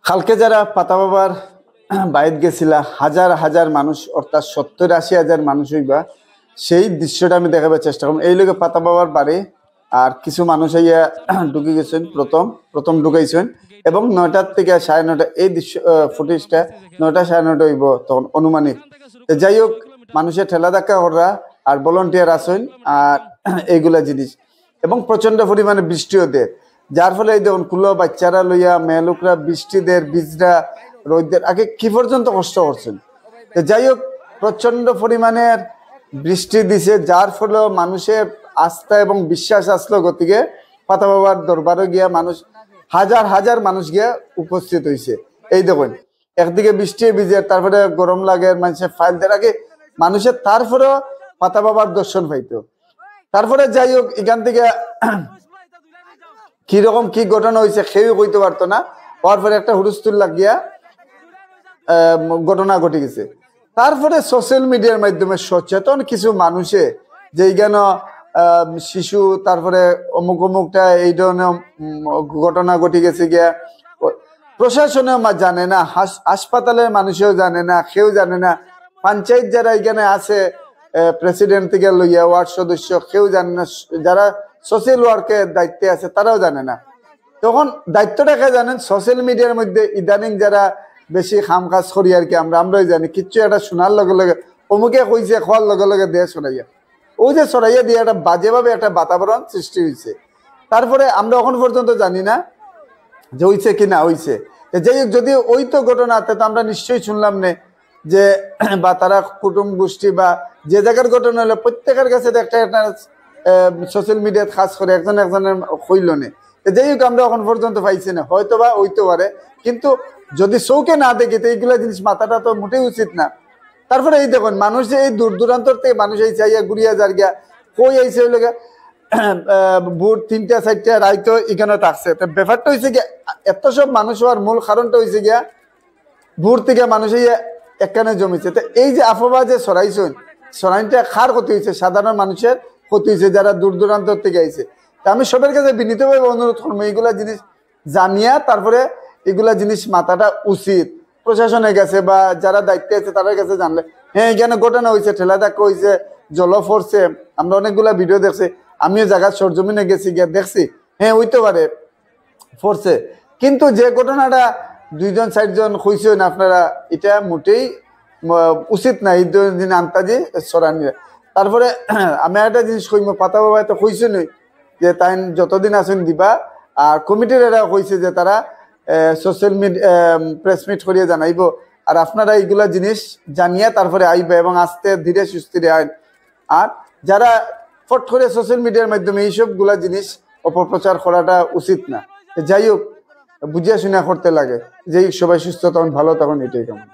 কালকে যারা পাতা বাবার বাইত গেছিলা হাজার হাজার মানুষ অর্থাৎ 70-80 হাজার মানুষ হইবা সেই দৃশ্যটা আমি দেখাবার চেষ্টা করব। এই লোকে পাতা বাবার বাড়ি আর কিছু মানুষ হইয়া ঢুকে গেছেন, প্রথম ঢুকাইছেন এবং 9টার থেকে 9:30 এই দৃশ্য ফুটেজটা 9টা 9:30 হইব তখন অনুমানিক। যাই হোক, মানুষের ঠেলা ধাক্কা করা আর ভলান্টিয়ার আসেন আর এইগুলা জিনিস এবং প্রচন্ড পরিমাণে বৃষ্টিও দেয়, যার ফলে এই দেখুন কুলো বাচ্চারা লইয়া মেয়ে লোকরা বৃষ্টিদের বীজরা রোদের আগে কি পর্যন্ত কষ্ট করছেন। যাই হোক, প্রচন্ড পরিমাণের বৃষ্টি দিছে, যার ফলে মানুষের আস্থা এবং বিশ্বাস আসলো গতিকে পাতা বাবার দরবারে গিয়া মানুষ হাজার হাজার মানুষ গিয়া উপস্থিত হয়েছে। এই দেখুন একদিকে বৃষ্টি ভিজে, তারপরে গরম লাগে, মানুষের ফাইল দেওয়ার আগে মানুষের তারপরেও পাতা বাবার দর্শন পাইতো। তারপরে যাই হোক, এখান থেকে কিরকম কি ঘটনা হয়েছে কেউ কইতে পারতো না, হওয়ার পরে একটা হুলস্থুল লাগিয়া ঘটনা ঘটে গেছে। তারপরে সোশ্যাল মিডিয়ার মাধ্যমে সচেতন কিছু মানুষে যে কেন শিশু তারপরে অমুক অমুকটা এই ধরনের ঘটনা ঘটে গেছে গিয়া প্রশাসনেও জানে না, হাসপাতালের মানুষেও জানে না, কেউ জানে না, পঞ্চায়েত যারা এখানে আছে প্রেসিডেন্ট থেকে লইয়া ওয়ার্ড সদস্য কেউ জানে না, যারা সোশ্যাল ওয়ার্কের দায়িত্বে আছে তারাও জানে না। তখন দায়িত্বটা কে জানেন? সোশ্যাল মিডিয়ার মধ্যে ইদানিং যারা বেশি খাম কাজ করি আর কি, আমরাই জানি কিচ্ছু একটা শোনার লগে লগে অমুকে কইছে খোয়ার লগে লগে দিয়ে সরাইয়া, ওই যে সরাইয়া দিয়ে একটা বাজেভাবে একটা বাতাবরণ সৃষ্টি হয়েছে। তারপরে আমরা এখন পর্যন্ত জানি না যে হইছে কি না হইছে। যাই হোক, যদি ওই তো ঘটনা তো আমরা নিশ্চয়ই শুনলাম না যে বা তারা কুটুম্ব গোষ্ঠী বা যে জায়গার ঘটনা হলো প্রত্যেকের কাছে একটা একটা সোশ্যাল মিডিয়াত খাস করে একজনের হইল না। যাই হোক, আমরা এখন পর্যন্ত পাইছি না, হয়তো বা হইতে পারে, কিন্তু যদি চৌকে না দেখি তো এইগুলা জিনিস মাথাটা তো মোটেই উচিত না। তারপরে এই দেখুন মানুষ যে এই দূর দূরান্তর থেকে মানুষ আইসে আইয়া ঘুরিয়া যার গিয়া কই আইসে হইল গিয়া ভোর 3টা 4টা রাইতো এখানে থাকছে। ব্যাপারটা হয়েছে গিয়া এত সব মানুষ হওয়ার মূল কারণটা হয়েছে গিয়া ভোর থেকে মানুষ ইয়ে একখানে জমিছে। তো এই যে আফবাহ যে সরাইছেন, সরাইনটা কার ক্ষতি হয়েছে? সাধারণ মানুষের ক্ষতি হয়েছে যারা দূর দূরান্তর থেকে আইছে। তা আমি সবার কাছে বিনীতভাবে অনুরোধ করবো এইগুলা জিনিস জানিয়া তারপরে এগুলা জিনিস মাথাটা উচিত প্রশাসনের কাছে বা যারা দায়িত্বে আছে তাদের কাছে জানলে। হ্যাঁ, এখানে ঘটনা হয়েছে, ঠেলা ধাক্কা হয়েছে, জল পড়ছে, আমরা অনেকগুলা ভিডিও দেখছি, আমিও জায়গা সরজমিনে গেছি গিয়া দেখছি, হ্যাঁ হইতে পারে পড়ছে, কিন্তু যে ঘটনাটা 2জন 4জন হইছেন আপনারা, এটা মোটেই উচিত না এই দিন আন্তাজি সরানি। তারপরে আমি একটা জিনিস কইম, পাতা বাবা তো কইছে নই যে তাই যতদিন আসেন দিবা, আর কমিটির এরা কইছে যে তারা সোশ্যাল মিডিয়া প্রেস মিট করিয়ে জানাইব, আর আপনারা এইগুলা জিনিস জানিয়ে তারপরে আইবে এবং আস্তে ধীরে সুস্থিরে আইন। আর যারা ফট করে সোশ্যাল মিডিয়ার মাধ্যমে এইসবগুলা জিনিস অপপ্রচার করাটা উচিত না। যাই হোক, বুঝিয়া শুনে করতে লাগে। যেই সবাই সুস্থ তখন ভালো, তখন এটাই কেমন।